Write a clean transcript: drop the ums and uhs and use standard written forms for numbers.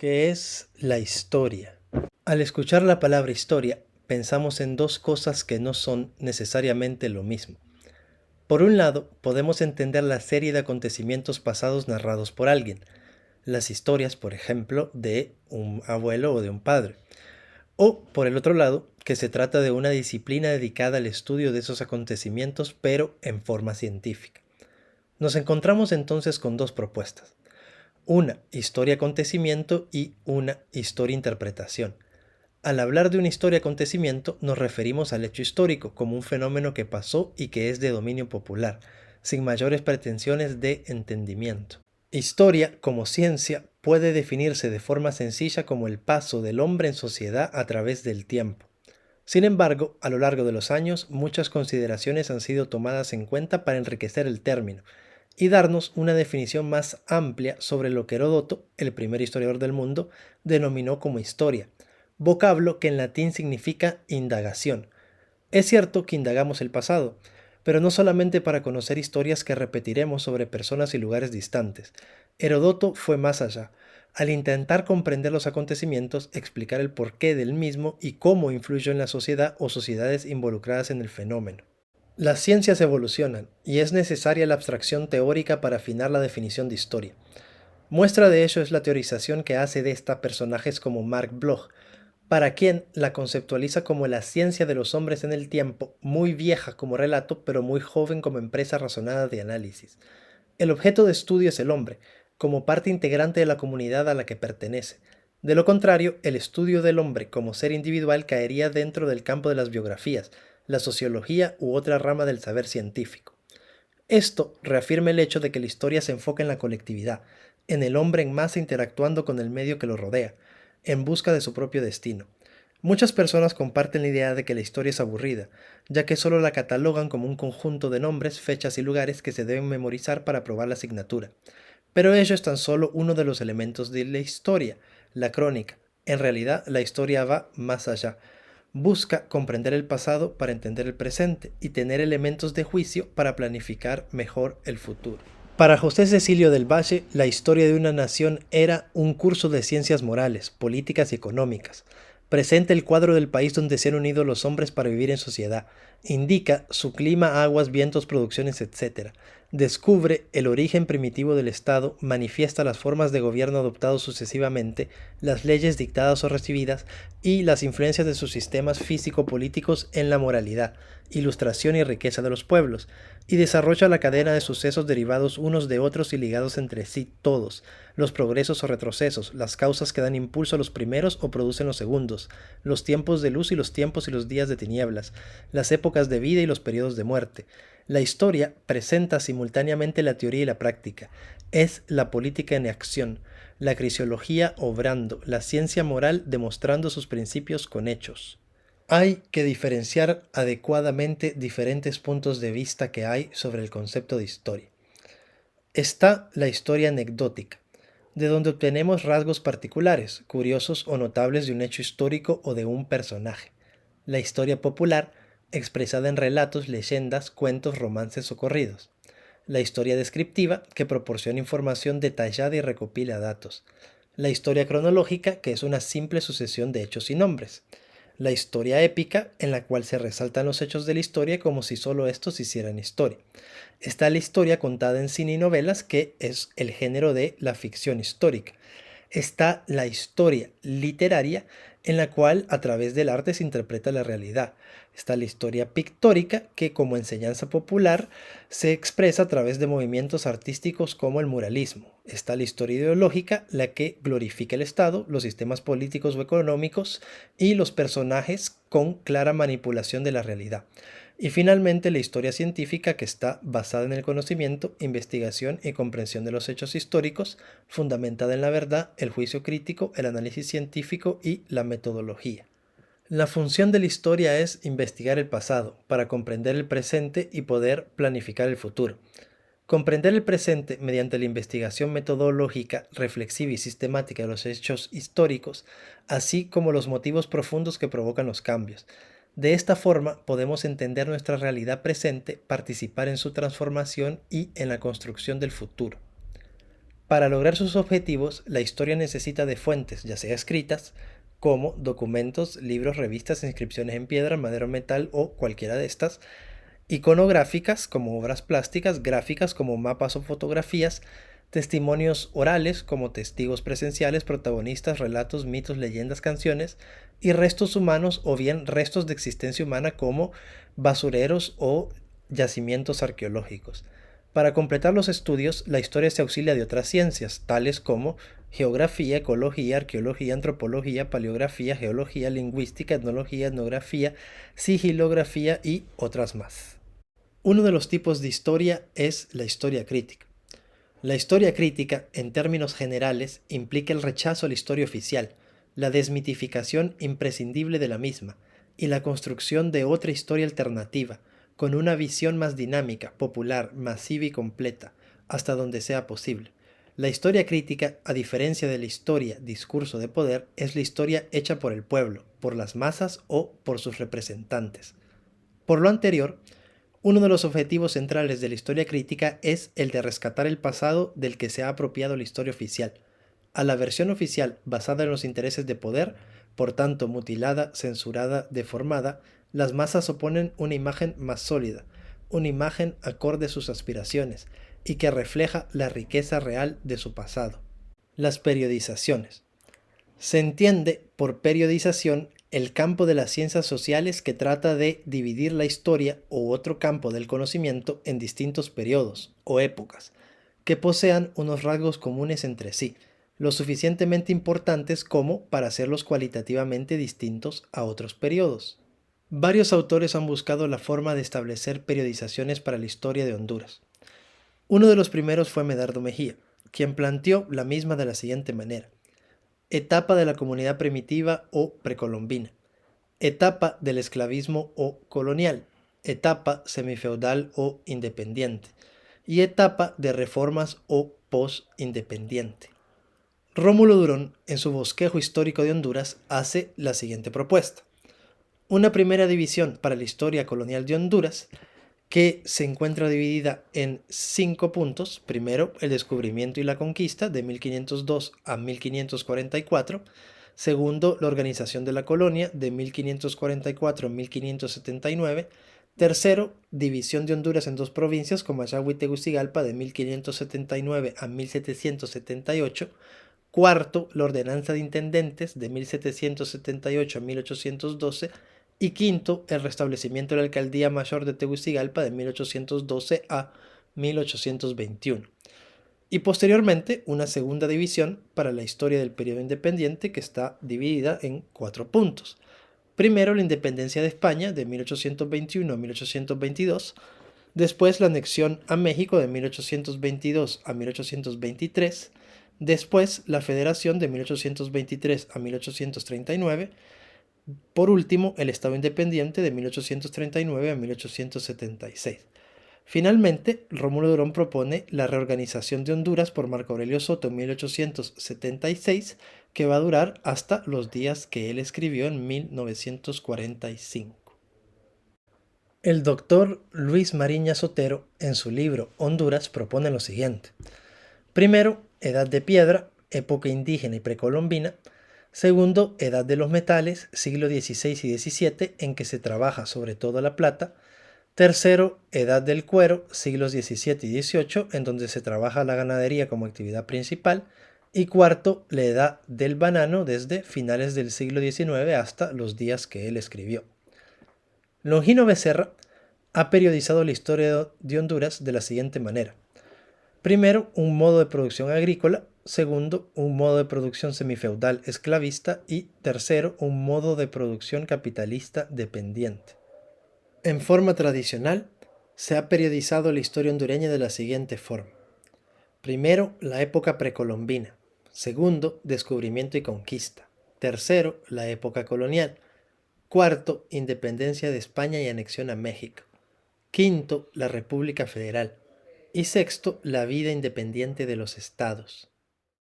¿Qué es la historia? Al escuchar la palabra historia, pensamos en dos cosas que no son necesariamente lo mismo. Por un lado, podemos entender la serie de acontecimientos pasados narrados por alguien, las historias, por ejemplo, de un abuelo o de un padre. O, por el otro lado, que se trata de una disciplina dedicada al estudio de esos acontecimientos, pero en forma científica. Nos encontramos entonces con dos propuestas. Una historia-acontecimiento y una historia-interpretación. Al hablar de una historia-acontecimiento nos referimos al hecho histórico como un fenómeno que pasó y que es de dominio popular, sin mayores pretensiones de entendimiento. Historia, como ciencia, puede definirse de forma sencilla como el paso del hombre en sociedad a través del tiempo. Sin embargo, a lo largo de los años, muchas consideraciones han sido tomadas en cuenta para enriquecer el término y darnos una definición más amplia sobre lo que Heródoto, el primer historiador del mundo, denominó como historia, vocablo que en latín significa indagación. Es cierto que indagamos el pasado, pero no solamente para conocer historias que repetiremos sobre personas y lugares distantes. Heródoto fue más allá. Al intentar comprender los acontecimientos, explicar el porqué del mismo y cómo influyó en la sociedad o sociedades involucradas en el fenómeno. Las ciencias evolucionan y es necesaria la abstracción teórica para afinar la definición de historia. Muestra de ello es la teorización que hace de esta personajes como Mark Bloch, para quien la conceptualiza como la ciencia de los hombres en el tiempo, muy vieja como relato, pero muy joven como empresa razonada de análisis. El objeto de estudio es el hombre, como parte integrante de la comunidad a la que pertenece. De lo contrario, el estudio del hombre como ser individual caería dentro del campo de las biografías, la sociología u otra rama del saber científico. Esto reafirma el hecho de que la historia se enfoca en la colectividad, en el hombre en masa interactuando con el medio que lo rodea, en busca de su propio destino. Muchas personas comparten la idea de que la historia es aburrida, ya que solo la catalogan como un conjunto de nombres, fechas y lugares que se deben memorizar para aprobar la asignatura. Pero ello es tan solo uno de los elementos de la historia, la crónica. En realidad, la historia va más allá. Busca comprender el pasado para entender el presente y tener elementos de juicio para planificar mejor el futuro. Para José Cecilio del Valle, la historia de una nación era un curso de ciencias morales, políticas y económicas. Presenta el cuadro del país donde se han unido los hombres para vivir en sociedad. Indica su clima, aguas, vientos, producciones, etc. Descubre el origen primitivo del Estado, manifiesta las formas de gobierno adoptados sucesivamente, las leyes dictadas o recibidas y las influencias de sus sistemas físico-políticos en la moralidad, ilustración y riqueza de los pueblos, y desarrolla la cadena de sucesos derivados unos de otros y ligados entre sí todos, los progresos o retrocesos, las causas que dan impulso a los primeros o producen los segundos, los tiempos de luz y los tiempos y los días de tinieblas, las épocas de vida y los periodos de muerte. La historia presenta simultáneamente la teoría y la práctica. Es la política en acción, la crisiología obrando, la ciencia moral demostrando sus principios con hechos. Hay que diferenciar adecuadamente diferentes puntos de vista que hay sobre el concepto de historia. Está la historia anecdótica, de donde obtenemos rasgos particulares, curiosos o notables de un hecho histórico o de un personaje. La historia popular, expresada en relatos, leyendas, cuentos, romances o corridos. La historia descriptiva, que proporciona información detallada y recopila datos. La historia cronológica, que es una simple sucesión de hechos y nombres. La historia épica, en la cual se resaltan los hechos de la historia como si solo estos hicieran historia. Está la historia contada en cine y novelas, que es el género de la ficción histórica. Está la historia literaria, en la cual a través del arte se interpreta la realidad. Está la historia pictórica, que como enseñanza popular se expresa a través de movimientos artísticos como el muralismo. Está la historia ideológica, la que glorifica el Estado, los sistemas políticos o económicos y los personajes con clara manipulación de la realidad. Y finalmente la historia científica, que está basada en el conocimiento, investigación y comprensión de los hechos históricos, fundamentada en la verdad, el juicio crítico, el análisis científico y la metodología. La función de la historia es investigar el pasado para comprender el presente y poder planificar el futuro. Comprender el presente mediante la investigación metodológica, reflexiva y sistemática de los hechos históricos, así como los motivos profundos que provocan los cambios. De esta forma podemos entender nuestra realidad presente, participar en su transformación y en la construcción del futuro. Para lograr sus objetivos, la historia necesita de fuentes, ya sea escritas, como documentos, libros, revistas, inscripciones en piedra, madera o metal o cualquiera de estas, iconográficas como obras plásticas, gráficas como mapas o fotografías, testimonios orales como testigos presenciales, protagonistas, relatos, mitos, leyendas, canciones, y restos humanos o bien restos de existencia humana como basureros o yacimientos arqueológicos. Para completar los estudios, la historia se auxilia de otras ciencias, tales como geografía, ecología, arqueología, antropología, paleografía, geología, lingüística, etnología, etnografía, sigilografía y otras más. Uno de los tipos de historia es la historia crítica. La historia crítica, en términos generales, implica el rechazo a la historia oficial, la desmitificación imprescindible de la misma y la construcción de otra historia alternativa, con una visión más dinámica, popular, masiva y completa, hasta donde sea posible. La historia crítica, a diferencia de la historia discurso de poder, es la historia hecha por el pueblo, por las masas o por sus representantes. Por lo anterior, uno de los objetivos centrales de la historia crítica es el de rescatar el pasado del que se ha apropiado la historia oficial. A la versión oficial basada en los intereses de poder, por tanto mutilada, censurada, deformada, las masas oponen una imagen más sólida, una imagen acorde a sus aspiraciones y que refleja la riqueza real de su pasado. Las periodizaciones. Se entiende por periodización el campo de las ciencias sociales que trata de dividir la historia u otro campo del conocimiento en distintos periodos o épocas, que posean unos rasgos comunes entre sí, lo suficientemente importantes como para hacerlos cualitativamente distintos a otros periodos. Varios autores han buscado la forma de establecer periodizaciones para la historia de Honduras. Uno de los primeros fue Medardo Mejía, quien planteó la misma de la siguiente manera. Etapa de la comunidad primitiva o precolombina. Etapa del esclavismo o colonial. Etapa semifeudal o independiente. Y etapa de reformas o post-independiente. Rómulo Durón, en su bosquejo histórico de Honduras, hace la siguiente propuesta. Una primera división para la historia colonial de Honduras, que se encuentra dividida en 5 puntos. Primero, el descubrimiento y la conquista de 1502 a 1544. Segundo, la organización de la colonia de 1544 a 1579. Tercero, división de Honduras en dos provincias, Comayagua y Tegucigalpa, de 1579 a 1778. Cuarto, la ordenanza de intendentes de 1778 a 1812. Y quinto, el restablecimiento de la alcaldía mayor de Tegucigalpa de 1812 a 1821. Y posteriormente, una segunda división para la historia del periodo independiente que está dividida en 4 puntos. Primero, la independencia de España de 1821 a 1822. Después, la anexión a México de 1822 a 1823. Después, la federación de 1823 a 1839. Por último, el Estado independiente de 1839 a 1876. Finalmente, Rómulo Durón propone la reorganización de Honduras por Marco Aurelio Soto en 1876, que va a durar hasta los días que él escribió en 1945. El doctor Luis Mariña Sotero, en su libro Honduras, propone lo siguiente. Primero, Edad de Piedra, época indígena y precolombina. Segundo, Edad de los Metales, siglo XVI y XVII, en que se trabaja sobre todo la plata. Tercero, Edad del Cuero, siglos XVII y XVIII, en donde se trabaja la ganadería como actividad principal. Y cuarto, la Edad del Banano, desde finales del siglo XIX hasta los días que él escribió. Longino Becerra ha periodizado la historia de Honduras de la siguiente manera. Primero, un modo de producción agrícola. Segundo, un modo de producción semifeudal esclavista. Y tercero, un modo de producción capitalista dependiente. En forma tradicional, se ha periodizado la historia hondureña de la siguiente forma. Primero, la época precolombina. Segundo, descubrimiento y conquista. Tercero, la época colonial. Cuarto, independencia de España y anexión a México. Quinto, la República Federal. Y sexto, la vida independiente de los estados.